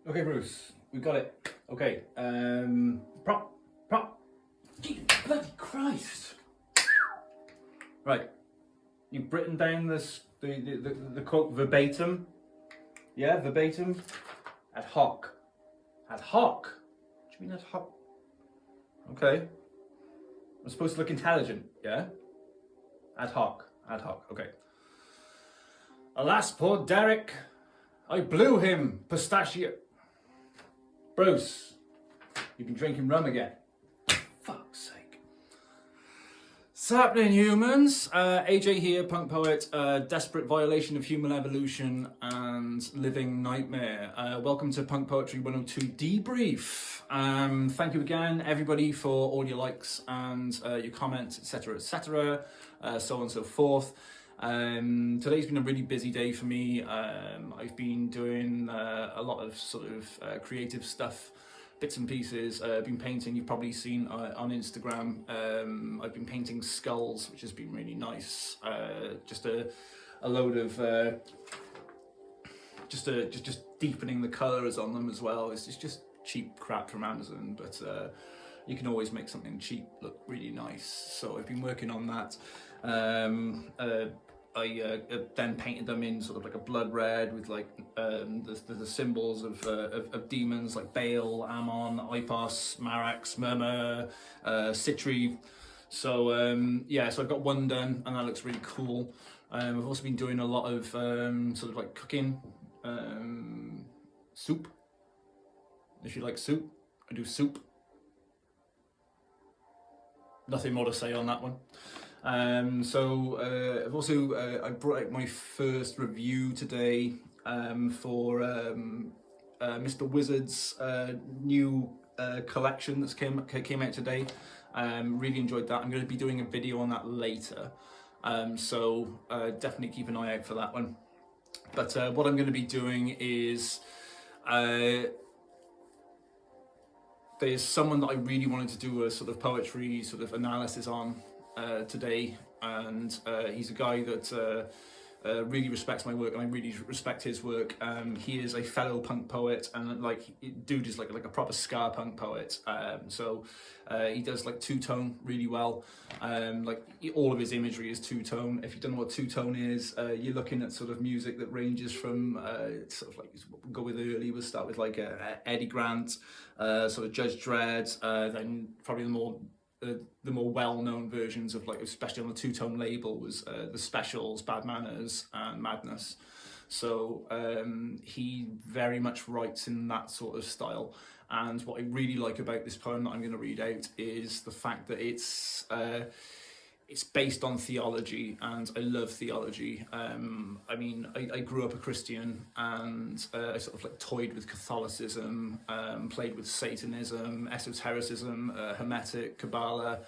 Okay, Bruce, we got it. Okay, prop. Jesus, bloody Christ! Right, you've written down the quote verbatim. Yeah, verbatim. Ad hoc. Ad hoc? What do you mean ad hoc? Okay. I'm supposed to look intelligent, yeah? Ad hoc. Okay. Alas, poor Derek. I blew him, pistachio. Bruce, you've been drinking rum again. Fuck's sake. What's happening, humans? AJ here, punk poet, desperate violation of human evolution and living nightmare. Welcome to Punk Poetry 102 Debrief. Thank you again, everybody, for all your likes and your comments, etc., etc., so on and so forth. Today's been a really busy day for me. I've been doing a lot of sort of creative stuff, bits and pieces. I've been painting, you've probably seen on Instagram. I've been painting skulls, which has been really nice. Just a load of just deepening the colours on them as well. It's just cheap crap from Amazon, but you can always make something cheap look really nice. So I've been working on that. I then painted them in sort of like a blood red with like the symbols of demons like Baal, Ammon, Ipos, Marax, Murmur, Pitory. So yeah, so I've got one done and that looks really cool. I've also been doing a lot of sort of like cooking, soup. If you like soup, I do soup. Nothing more to say on that one. I've also I brought out my first review today for Mr. Wizard's new collection that's came out today. Really enjoyed that. I'm going to be doing a video on that later, so definitely keep an eye out for that one. But what I'm going to be doing is there's someone that I really wanted to do a sort of poetry sort of analysis on today, and he's a guy that really respects my work, and I really respect his work. He is a fellow punk poet, and like dude is like a proper ska punk poet. He does like two-tone really well. Like all of his imagery is two-tone. If you don't know what two-tone is, you're looking at sort of music that ranges from sort of like go with early. We'll start with like Eddie Grant, sort of Judge Dredd, then probably the more well-known versions of, like, especially on the two-tone label, was the Specials, Bad Manners, and Madness. So he very much writes in that sort of style. And what I really like about this poem that I'm going to read out is the fact that it's based on theology, and I love theology. I mean, I grew up a Christian, and I sort of like toyed with Catholicism, played with Satanism, esotericism, Hermetic, Kabbalah,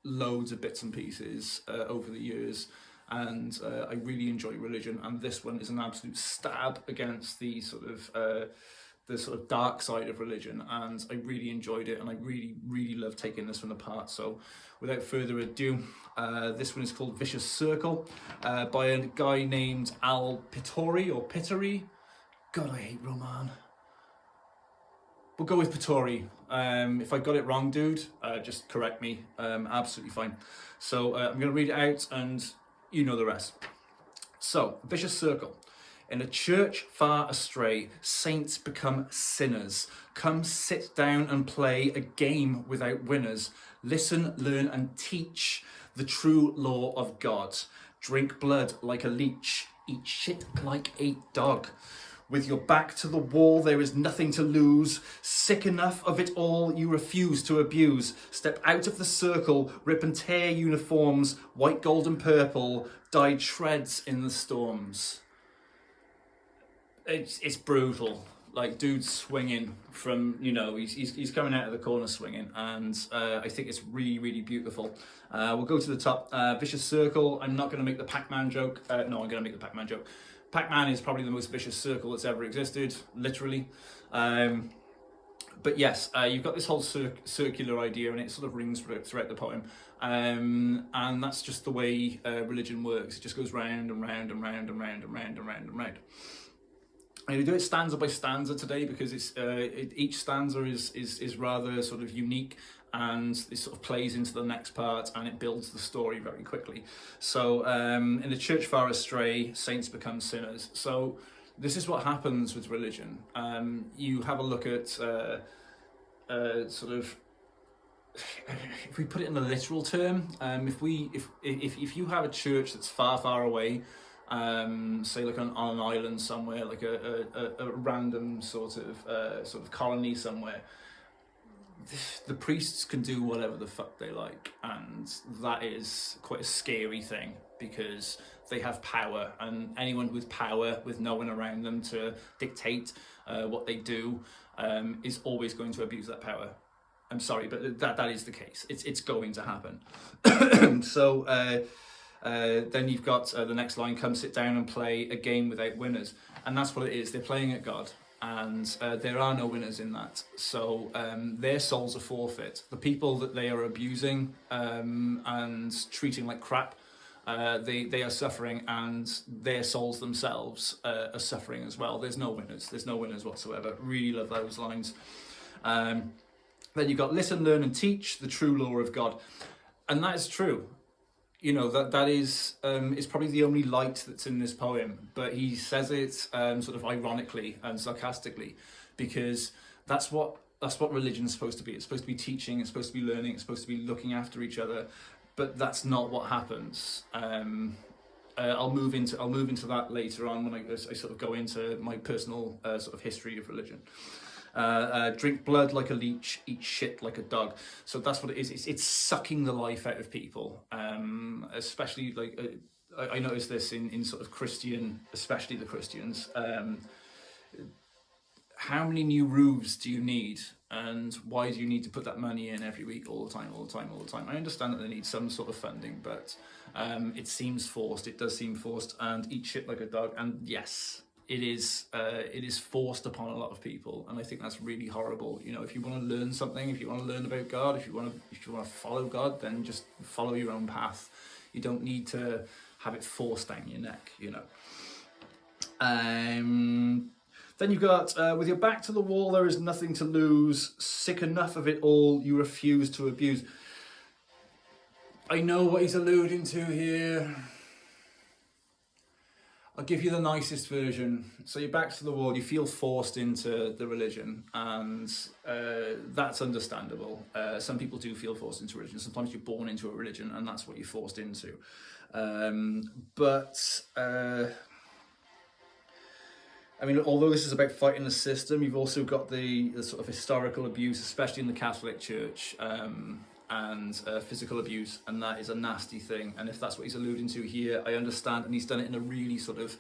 loads of bits and pieces over the years. And I really enjoy religion, and this one is an absolute stab against the sort of dark side of religion, and I really enjoyed it, and I really love taking this one apart. So without further ado, this one is called Vicious Circle, by a guy named Pitory or Pitory. God, I hate Roman. We'll go with Pitory. If I got it wrong, dude, just correct me. Absolutely fine. So I'm going to read it out, and you know the rest. So, Vicious Circle. In a church far astray, saints become sinners. Come sit down and play a game without winners. Listen, learn and teach the true law of God. Drink blood like a leech. Eat shit like a dog. With your back to the wall, there is nothing to lose. Sick enough of it all, you refuse to abuse. Step out of the circle, rip and tear uniforms. White, gold and purple, dyed shreds in the storms. It's brutal. Like, dude's swinging from, you know, he's coming out of the corner swinging, and I think it's really beautiful. We'll go to the top. Vicious Circle. I'm not going to make the Pac-Man joke. No, I'm going to make the Pac-Man joke. Pac-Man is probably the most vicious circle that's ever existed, literally. But yes, you've got this whole circular idea, and it sort of rings throughout the poem. And that's just the way religion works. It just goes round and round and round and round and round and round and round. I'm going to do it stanza by stanza today because each stanza is rather sort of unique, and it sort of plays into the next part and it builds the story very quickly. So in the church far astray, saints become sinners. So this is what happens with religion. You have a look at sort of, if we put it in a literal term, if you have a church that's far away, say like on an island somewhere, like a random sort of colony somewhere, the priests can do whatever the fuck they like, and that is quite a scary thing because they have power, and anyone with power, with no one around them to dictate what they do, is always going to abuse that power. I'm sorry, but that is the case. It's going to happen. So then you've got the next line: come sit down and play a game without winners. And that's what it is. They're playing at God, and there are no winners in that. So their souls are forfeit. The people that they are abusing and treating like crap, they are suffering, and their souls themselves are suffering as well. There's no winners. There's no winners whatsoever. Really love those lines. Then you've got listen, learn and teach the true law of God. And that is true. You know, that is probably the only light that's in this poem, but he says it sort of ironically and sarcastically, because that's what religion's supposed to be. It's supposed to be teaching, it's supposed to be learning, it's supposed to be looking after each other, but that's not what happens. I'll move into that later on when I sort of go into my personal sort of history of religion. Drink blood like a leech, eat shit like a dog. So that's what it is. It's sucking the life out of people. Especially like I noticed this in sort of Christian, especially the Christians. How many new roofs do you need, and why do you need to put that money in every week, all the time? I understand that they need some sort of funding, but it seems forced. It does seem forced. And eat shit like a dog. And yes, it is forced upon a lot of people, and I think that's really horrible. You know, if you want to learn something, if you want to learn about God, if you want to follow God, then just follow your own path. You don't need to have it forced down your neck, you know. Then you've got with your back to the wall, there is nothing to lose. Sick enough of it all, you refuse to abuse. I know what he's alluding to here. I'll give you the nicest version. So your back's to the wall, you feel forced into the religion, and that's understandable. Some people do feel forced into religion. Sometimes you're born into a religion and that's what you're forced into. I mean, although this is about fighting the system, you've also got the sort of historical abuse, especially in the Catholic Church, and physical abuse, and that is a nasty thing. And if that's what he's alluding to here, I understand, and he's done it in a really sort of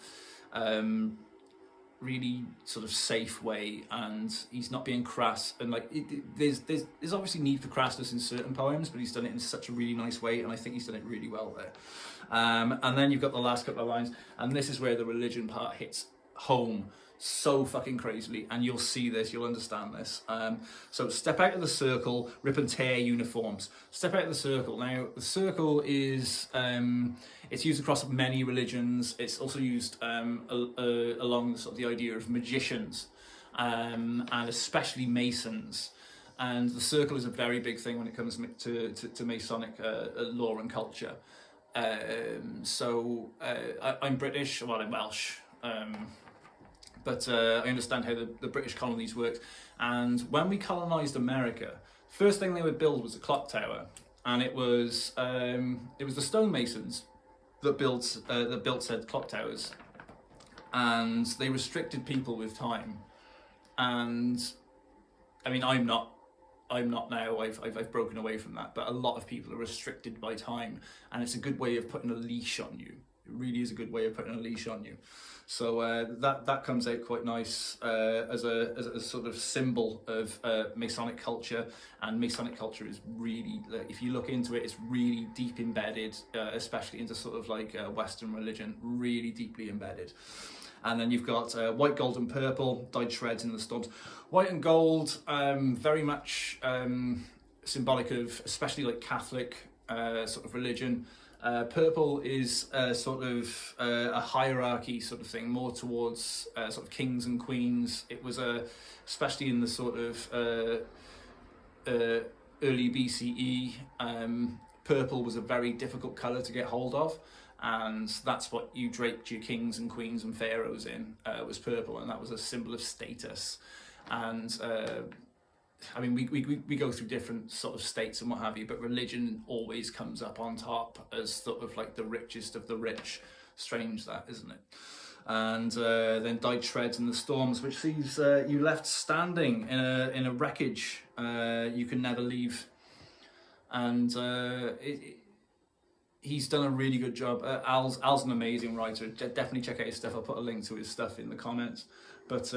safe way, and he's not being crass. And like there's obviously need for crassness in certain poems, but he's done it in such a really nice way, and I think he's done it really well there. And then you've got the last couple of lines, and this is where the religion part hits home so fucking crazily, and you'll see this, you'll understand this. So step out of the circle, rip and tear uniforms. Step out of the circle. Now, the circle is, it's used across many religions. It's also used along sort of the idea of magicians, and especially Masons. And the circle is a very big thing when it comes to Masonic law and culture. I'm British, well, I'm Welsh. But I understand how the British colonies worked. And when we colonised America, first thing they would build was a clock tower, and it was the stonemasons that built said clock towers, and they restricted people with time. And I mean, I'm not now. I've broken away from that, but a lot of people are restricted by time, and it's a good way of putting a leash on you. It really is a good way of putting a leash on you. So that comes out quite nice as a sort of symbol of Masonic culture. And Masonic culture is really, if you look into it, it's really deep embedded, especially into sort of like Western religion, really deeply embedded. And then you've got white, gold and purple, dyed shreds in the storms. White and gold, very much symbolic of especially like Catholic sort of religion. Purple is sort of a hierarchy sort of thing, more towards sort of kings and queens. It was especially in the sort of early BCE, purple was a very difficult colour to get hold of, and that's what you draped your kings and queens and pharaohs in, was purple, and that was a symbol of status. And I mean, we go through different sort of states and what have you, but religion always comes up on top as sort of like the richest of the rich. Strange that, isn't it? And then dyed shreds in the storms, which sees you left standing in a wreckage you can never leave. And he's done a really good job. Al's an amazing writer. Definitely check out his stuff. I'll put a link to his stuff in the comments. But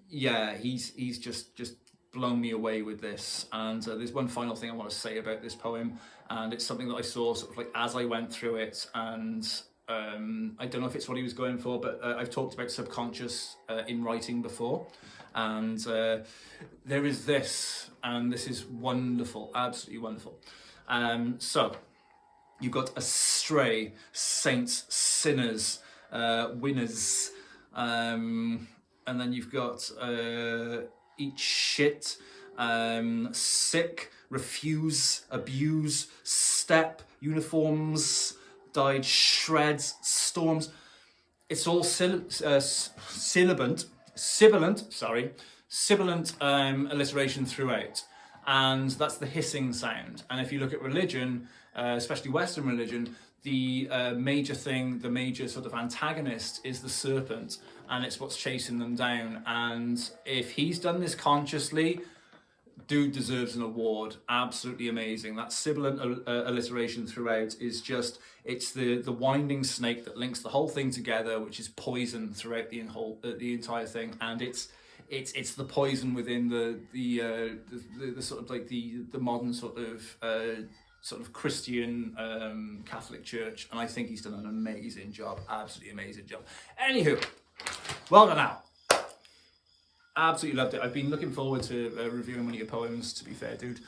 yeah, he's just blown me away with this. And there's one final thing I want to say about this poem, and it's something that I saw sort of like as I went through it, and I don't know if it's what he was going for, but I've talked about subconscious in writing before, and there is this, and this is wonderful, absolutely wonderful. So you've got astray, saints, sinners, winners, and then you've got eat shit, sick, refuse, abuse, step, uniforms, dyed shreds, storms. It's all sibilant alliteration throughout, and that's the hissing sound. And if you look at religion, especially Western religion, the major thing, the major sort of antagonist is the serpent, and it's what's chasing them down. And if he's done this consciously, dude deserves an award. Absolutely amazing. That sibilant alliteration throughout is just, it's the winding snake that links the whole thing together, which is poison throughout the entire thing. And it's the poison within the sort of like the modern sort of Christian Catholic Church, and I think he's done an amazing job, absolutely amazing job. Anywho, well done, Al. Absolutely loved it. I've been looking forward to reviewing one of your poems, to be fair, dude,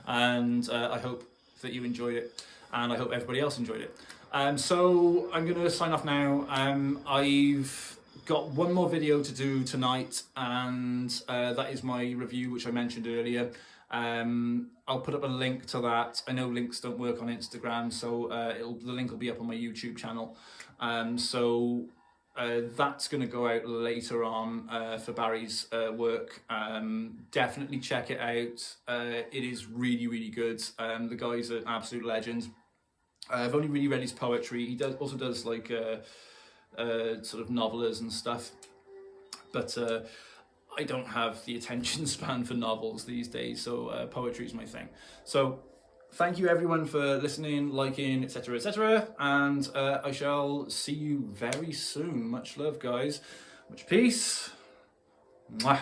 and I hope that you enjoyed it, and I hope everybody else enjoyed it. So I'm going to sign off now. I've got one more video to do tonight, and that is my review, which I mentioned earlier. I'll put up a link to that. I know links don't work on Instagram, so the link will be up on my YouTube channel. So that's going to go out later on for Barry's work. Definitely check it out. It is really, really good. The guy's an absolute legend. I've only really read his poetry. He also does like sort of novellas and stuff, but I don't have the attention span for novels these days, so poetry is my thing. So thank you everyone for listening, liking, etc, etc, and I shall see you very soon. Much love, guys. Much peace. Mwah.